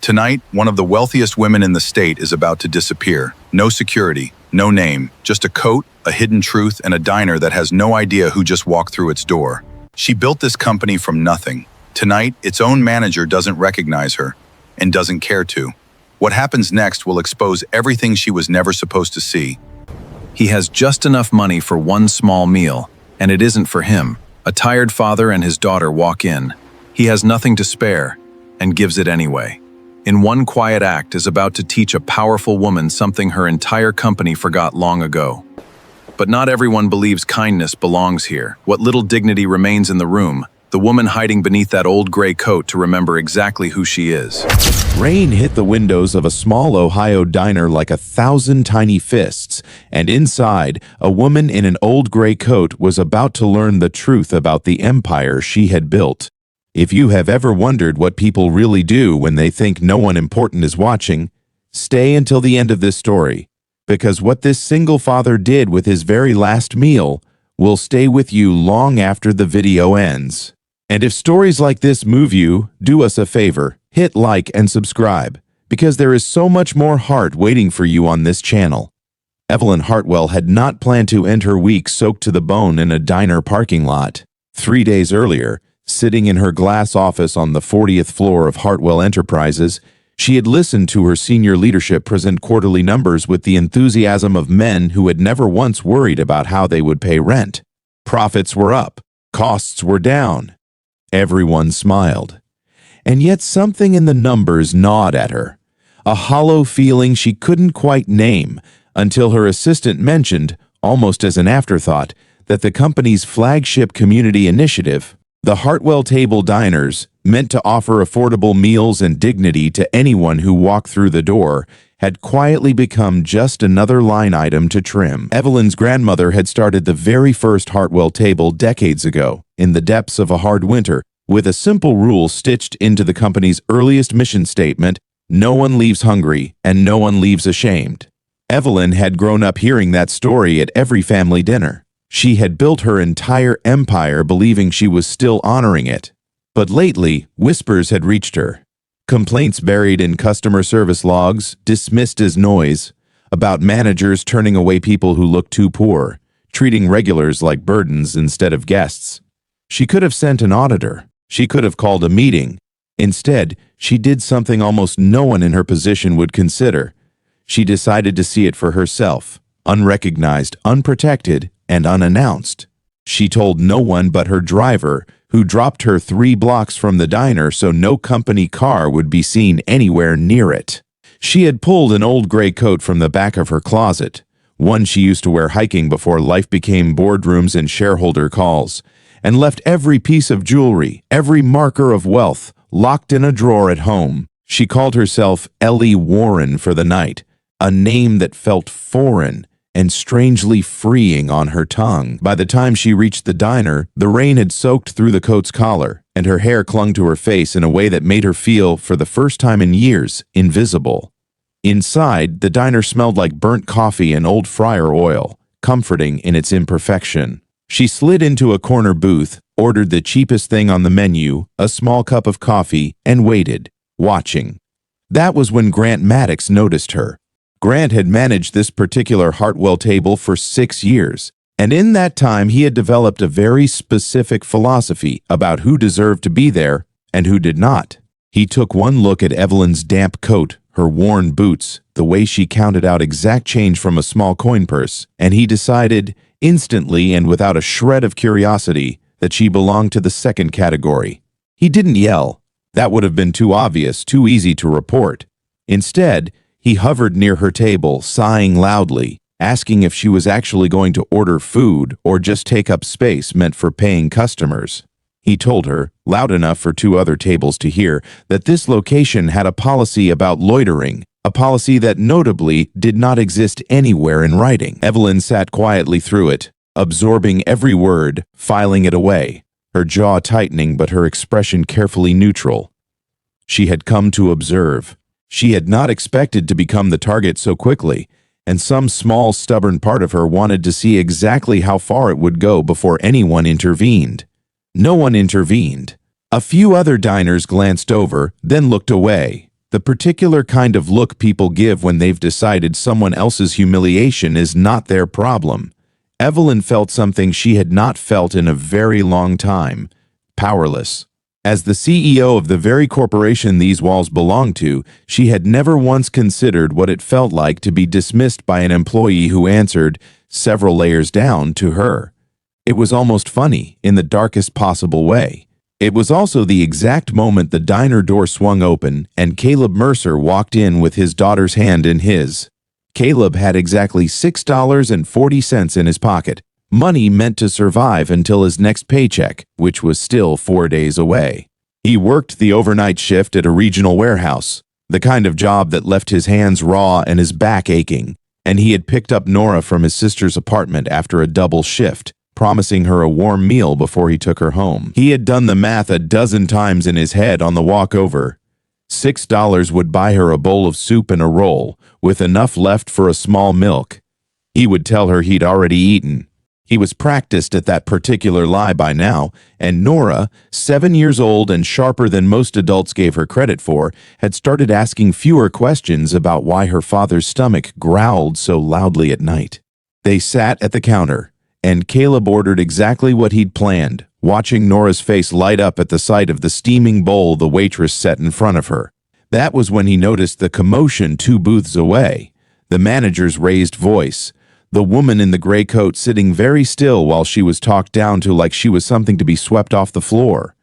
Tonight, one of the wealthiest women in the state is about to disappear. No security, no name, just a coat, a hidden truth, and a diner that has no idea who just walked through its door. She built this company from nothing. Tonight, its own manager doesn't recognize her and doesn't care to. What happens next will expose everything she was never supposed to see. He has just enough money for one small meal, and it isn't for him. A tired father and his daughter walk in. He has nothing to spare, and gives it anyway. In one quiet act is about to teach a powerful woman something her entire company forgot long ago. But not everyone believes kindness belongs here. What little dignity remains in the room, the woman hiding beneath that old gray coat to remember exactly who she is. Rain hit the windows of a small Ohio diner like 1,000 tiny fists, and inside, a woman in an old gray coat was about to learn the truth about the empire she had built. If you have ever wondered what people really do when they think no one important is watching, stay until the end of this story, because what this single father did with his very last meal will stay with you long after the video ends. And if stories like this move you, do us a favor, hit like and subscribe, because there is so much more heart waiting for you on this channel. Evelyn Hartwell had not planned to end her week soaked to the bone in a diner parking lot. 3 days earlier, sitting in her glass office on the 40th floor of Hartwell Enterprises, she had listened to her senior leadership present quarterly numbers with the enthusiasm of men who had never once worried about how they would pay rent. Profits were up, costs were down. Everyone smiled. And yet something in the numbers gnawed at her, a hollow feeling she couldn't quite name until her assistant mentioned, almost as an afterthought, that the company's flagship community initiative, the Hartwell Table Diners, meant to offer affordable meals and dignity to anyone who walked through the door, had quietly become just another line item to trim. Evelyn's grandmother had started the very first Hartwell Table decades ago, in the depths of a hard winter, with a simple rule stitched into the company's earliest mission statement: no one leaves hungry and no one leaves ashamed. Evelyn had grown up hearing that story at every family dinner. She had built her entire empire believing she was still honoring it. But lately, whispers had reached her. Complaints buried in customer service logs, dismissed as noise, about managers turning away people who looked too poor, treating regulars like burdens instead of guests. She could have sent an auditor. She could have called a meeting. Instead, she did something almost no one in her position would consider. She decided to see it for herself, unrecognized, unprotected, and unannounced. She told no one but her driver, who dropped her 3 blocks from the diner so no company car would be seen anywhere near it. She had pulled an old gray coat from the back of her closet, one she used to wear hiking before life became boardrooms and shareholder calls, and left every piece of jewelry, every marker of wealth, locked in a drawer at home. She called herself Ellie Warren for the night, a name that felt foreign and strangely freeing on her tongue. By the time she reached the diner, the rain had soaked through the coat's collar, and her hair clung to her face in a way that made her feel, for the first time in years, invisible. Inside, the diner smelled like burnt coffee and old fryer oil, comforting in its imperfection. She slid into a corner booth, ordered the cheapest thing on the menu, a small cup of coffee, and waited, watching. That was when Grant Maddox noticed her. Grant had managed this particular Hartwell Table for 6 years, and in that time he had developed a very specific philosophy about who deserved to be there and who did not. He took one look at Evelyn's damp coat, her worn boots, the way she counted out exact change from a small coin purse, and he decided, instantly and without a shred of curiosity, that she belonged to the second category. He didn't yell. That would have been too obvious, too easy to report. Instead, he hovered near her table, sighing loudly, asking if she was actually going to order food or just take up space meant for paying customers. He told her, loud enough for 2 other tables to hear, that this location had a policy about loitering, a policy that notably did not exist anywhere in writing. Evelyn sat quietly through it, absorbing every word, filing it away, her jaw tightening but her expression carefully neutral. She had come to observe. She had not expected to become the target so quickly, and some small, stubborn part of her wanted to see exactly how far it would go before anyone intervened. No one intervened. A few other diners glanced over, then looked away. The particular kind of look people give when they've decided someone else's humiliation is not their problem. Evelyn felt something she had not felt in a very long time: powerless. As the CEO of the very corporation these walls belonged to, she had never once considered what it felt like to be dismissed by an employee who answered, several layers down, to her. It was almost funny, in the darkest possible way. It was also the exact moment the diner door swung open and Caleb Mercer walked in with his daughter's hand in his. Caleb had exactly $6.40 in his pocket, money meant to survive until his next paycheck, which was still 4 days away. He worked the overnight shift at a regional warehouse, the kind of job that left his hands raw and his back aching, and he had picked up Nora from his sister's apartment after a double shift, promising her a warm meal before he took her home. He had done the math a dozen times in his head on the walk over. $6 would buy her a bowl of soup and a roll, with enough left for a small milk. He would tell her he'd already eaten. He was practiced at that particular lie by now, and Nora, 7 years old and sharper than most adults gave her credit for, had started asking fewer questions about why her father's stomach growled so loudly at night. They sat at the counter, and Caleb ordered exactly what he'd planned, watching Nora's face light up at the sight of the steaming bowl the waitress set in front of her. That was when he noticed the commotion 2 booths away, the manager's raised voice, the woman in the gray coat sitting very still while she was talked down to like she was something to be swept off the floor.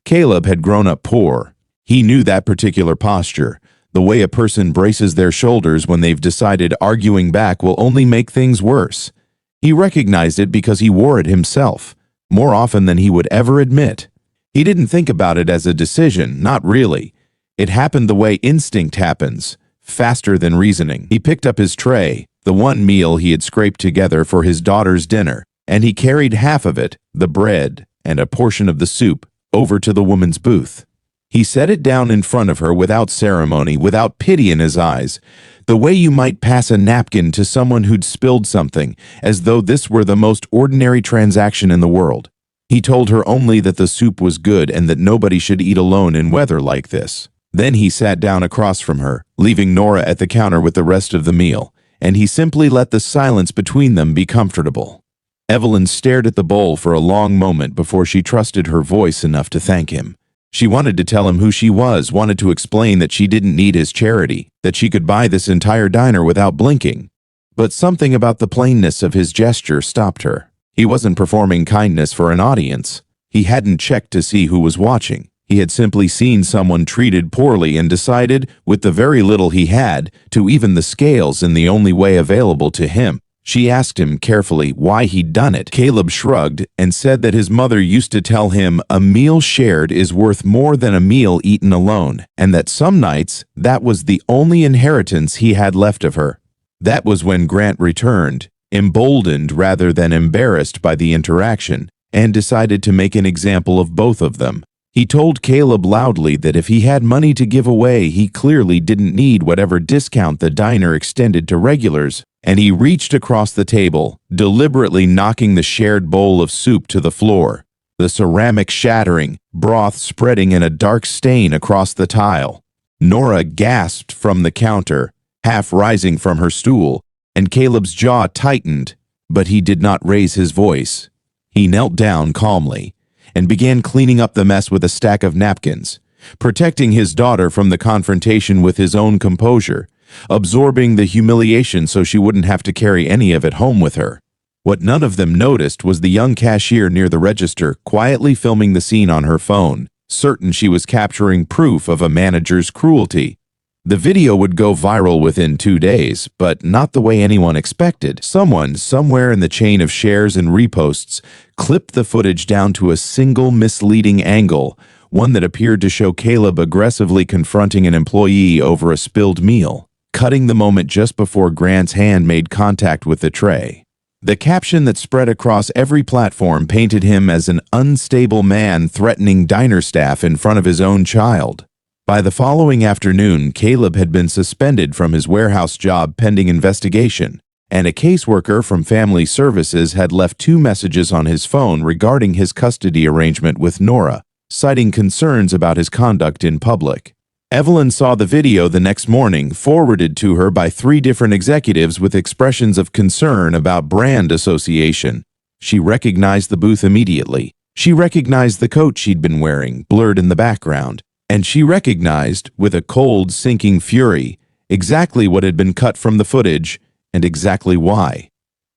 Caleb had grown up poor. He knew that particular posture, the way a person braces their shoulders when they've decided arguing back will only make things worse. He recognized it because he wore it himself, more often than he would ever admit. He didn't think about it as a decision, not really. It happened the way instinct happens, faster than reasoning. He picked up his tray, the one meal he had scraped together for his daughter's dinner, and he carried half of it, the bread, and a portion of the soup, over to the woman's booth. He set it down in front of her without ceremony, without pity in his eyes, the way you might pass a napkin to someone who'd spilled something, as though this were the most ordinary transaction in the world. He told her only that the soup was good and that nobody should eat alone in weather like this. Then he sat down across from her, leaving Nora at the counter with the rest of the meal, and he simply let the silence between them be comfortable. Evelyn stared at the bowl for a long moment before she trusted her voice enough to thank him. She wanted to tell him who she was, wanted to explain that she didn't need his charity, that she could buy this entire diner without blinking. But something about the plainness of his gesture stopped her. He wasn't performing kindness for an audience. He hadn't checked to see who was watching. He had simply seen someone treated poorly and decided, with the very little he had, to even the scales in the only way available to him. She asked him carefully why he'd done it. Caleb shrugged and said that his mother used to tell him a meal shared is worth more than a meal eaten alone, and that some nights that was the only inheritance he had left of her. That was when Grant returned, emboldened rather than embarrassed by the interaction, and decided to make an example of both of them. He told Caleb loudly that if he had money to give away, he clearly didn't need whatever discount the diner extended to regulars, and he reached across the table, deliberately knocking the shared bowl of soup to the floor, the ceramic shattering, broth spreading in a dark stain across the tile. Nora gasped from the counter, half rising from her stool, and Caleb's jaw tightened, but he did not raise his voice. He knelt down calmly and began cleaning up the mess with a stack of napkins, protecting his daughter from the confrontation with his own composure, absorbing the humiliation so she wouldn't have to carry any of it home with her. What none of them noticed was the young cashier near the register quietly filming the scene on her phone, certain she was capturing proof of a manager's cruelty. The video would go viral within 2 days, but not the way anyone expected. Someone, somewhere in the chain of shares and reposts, clipped the footage down to a single misleading angle, one that appeared to show Caleb aggressively confronting an employee over a spilled meal, cutting the moment just before Grant's hand made contact with the tray. The caption that spread across every platform painted him as an unstable man threatening diner staff in front of his own child. By the following afternoon, Caleb had been suspended from his warehouse job pending investigation, and a caseworker from Family Services had left 2 messages on his phone regarding his custody arrangement with Nora, citing concerns about his conduct in public. Evelyn saw the video the next morning, forwarded to her by 3 different executives with expressions of concern about brand association. She recognized the booth immediately. She recognized the coat she'd been wearing, blurred in the background. And she recognized, with a cold, sinking fury, exactly what had been cut from the footage and exactly why.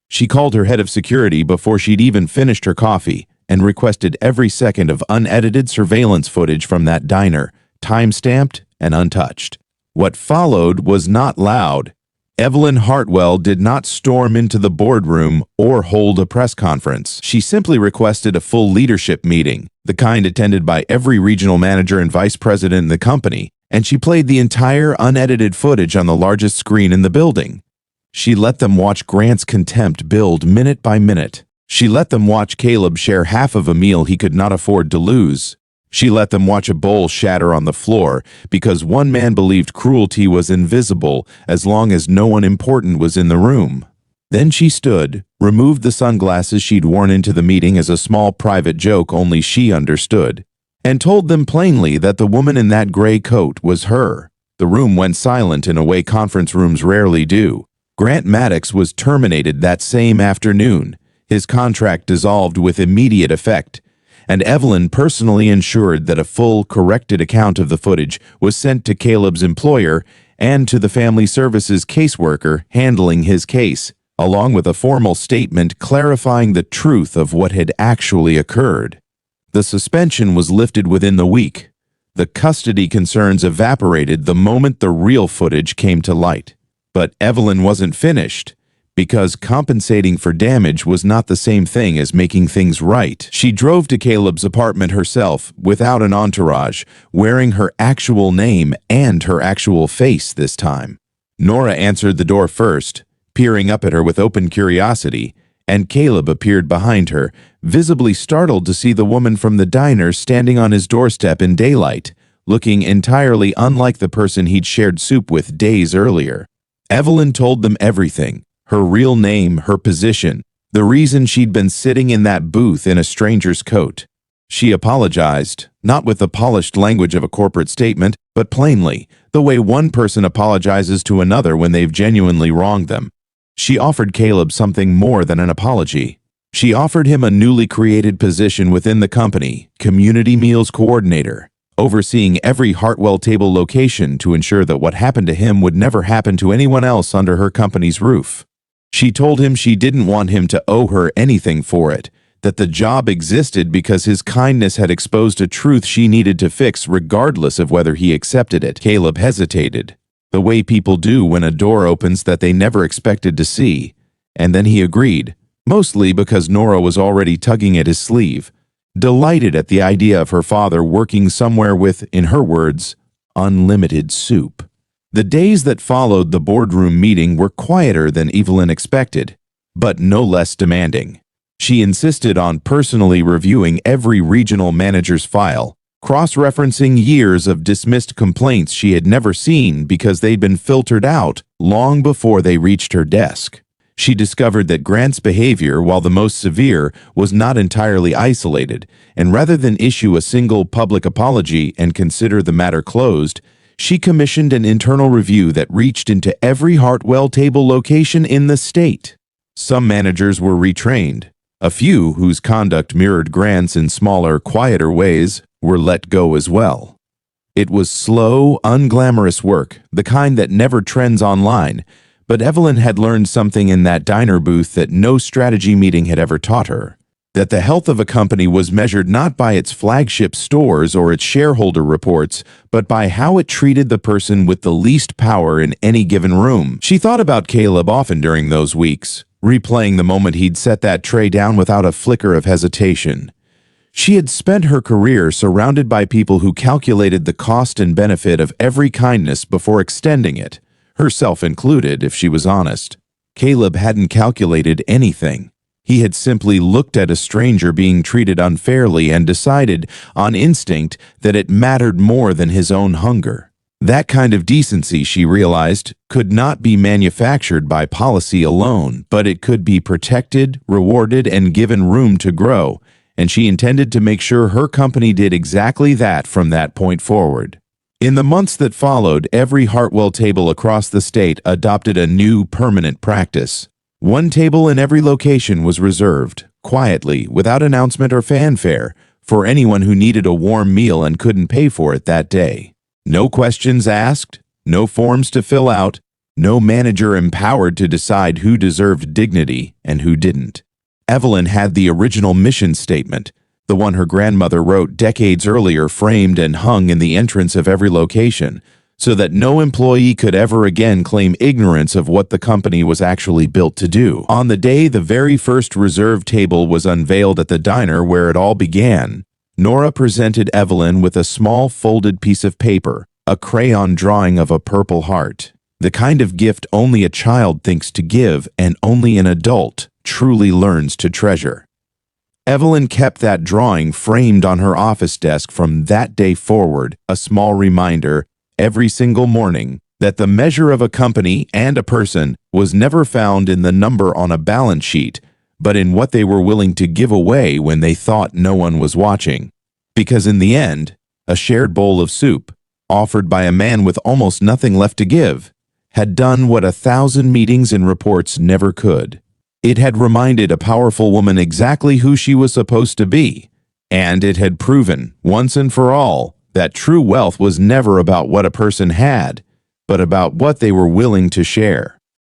She called her head of security before she'd even finished her coffee and requested every second of unedited surveillance footage from that diner, time-stamped and untouched. What followed was not loud. Evelyn Hartwell did not storm into the boardroom or hold a press conference. She simply requested a full leadership meeting, the kind attended by every regional manager and vice president in the company, and she played the entire unedited footage on the largest screen in the building. She let them watch Grant's contempt build minute by minute. She let them watch Caleb share half of a meal he could not afford to lose. She let them watch a bowl shatter on the floor because one man believed cruelty was invisible as long as no one important was in the room. Then she stood, removed the sunglasses she'd worn into the meeting as a small private joke only she understood, and told them plainly that the woman in that gray coat was her. The room went silent in a way conference rooms rarely do. Grant Maddox was terminated that same afternoon. His contract dissolved with immediate effect, and Evelyn personally ensured that a full, corrected account of the footage was sent to Caleb's employer and to the family services caseworker handling his case, along with a formal statement clarifying the truth of what had actually occurred. The suspension was lifted within the week. The custody concerns evaporated the moment the real footage came to light. But Evelyn wasn't finished, because compensating for damage was not the same thing as making things right. She drove to Caleb's apartment herself, without an entourage, wearing her actual name and her actual face this time. Nora answered the door first, peering up at her with open curiosity, and Caleb appeared behind her, visibly startled to see the woman from the diner standing on his doorstep in daylight, looking entirely unlike the person he'd shared soup with days earlier. Evelyn told them everything. Her real name, her position, the reason she'd been sitting in that booth in a stranger's coat. She apologized, not with the polished language of a corporate statement, but plainly, the way one person apologizes to another when they've genuinely wronged them. She offered Caleb something more than an apology. She offered him a newly created position within the company, Community Meals Coordinator, overseeing every Hartwell Table location to ensure that what happened to him would never happen to anyone else under her company's roof. She told him she didn't want him to owe her anything for it, that the job existed because his kindness had exposed a truth she needed to fix regardless of whether he accepted it. Caleb hesitated, the way people do when a door opens that they never expected to see, and then he agreed, mostly because Nora was already tugging at his sleeve, delighted at the idea of her father working somewhere with, in her words, unlimited soup. The days that followed the boardroom meeting were quieter than Evelyn expected, but no less demanding. She insisted on personally reviewing every regional manager's file, cross-referencing years of dismissed complaints she had never seen because they'd been filtered out long before they reached her desk. She discovered that Grant's behavior, while the most severe, was not entirely isolated, and rather than issue a single public apology and consider the matter closed, she commissioned an internal review that reached into every Hartwell Table location in the state. Some managers were retrained. A few, whose conduct mirrored Grant's in smaller, quieter ways, were let go as well. It was slow, unglamorous work, the kind that never trends online, but Evelyn had learned something in that diner booth that no strategy meeting had ever taught her. That the health of a company was measured not by its flagship stores or its shareholder reports, but by how it treated the person with the least power in any given room. She thought about Caleb often during those weeks, replaying the moment he'd set that tray down without a flicker of hesitation. She had spent her career surrounded by people who calculated the cost and benefit of every kindness before extending it, herself included, if she was honest. Caleb hadn't calculated anything. He had simply looked at a stranger being treated unfairly and decided, on instinct, that it mattered more than his own hunger. That kind of decency, she realized, could not be manufactured by policy alone, but it could be protected, rewarded, and given room to grow, and she intended to make sure her company did exactly that from that point forward. In the months that followed, every Hartwell table across the state adopted a new permanent practice. One table in every location was reserved, quietly, without announcement or fanfare, for anyone who needed a warm meal and couldn't pay for it that day. No questions asked, no forms to fill out, no manager empowered to decide who deserved dignity and who didn't. Evelyn had the original mission statement, the one her grandmother wrote decades earlier, framed and hung in the entrance of every location, so that no employee could ever again claim ignorance of what the company was actually built to do. On the day the very first reserved table was unveiled at the diner where it all began, Nora presented Evelyn with a small folded piece of paper, a crayon drawing of a purple heart, the kind of gift only a child thinks to give and only an adult truly learns to treasure. Evelyn kept that drawing framed on her office desk from that day forward, a small reminder every single morning that the measure of a company and a person was never found in the number on a balance sheet, but in what they were willing to give away when they thought no one was watching. Because in the end, a shared bowl of soup, offered by a man with almost nothing left to give, had done what 1,000 meetings and reports never could. It had reminded a powerful woman exactly who she was supposed to be, and it had proven, once and for all, that true wealth was never about what a person had, but about what they were willing to share.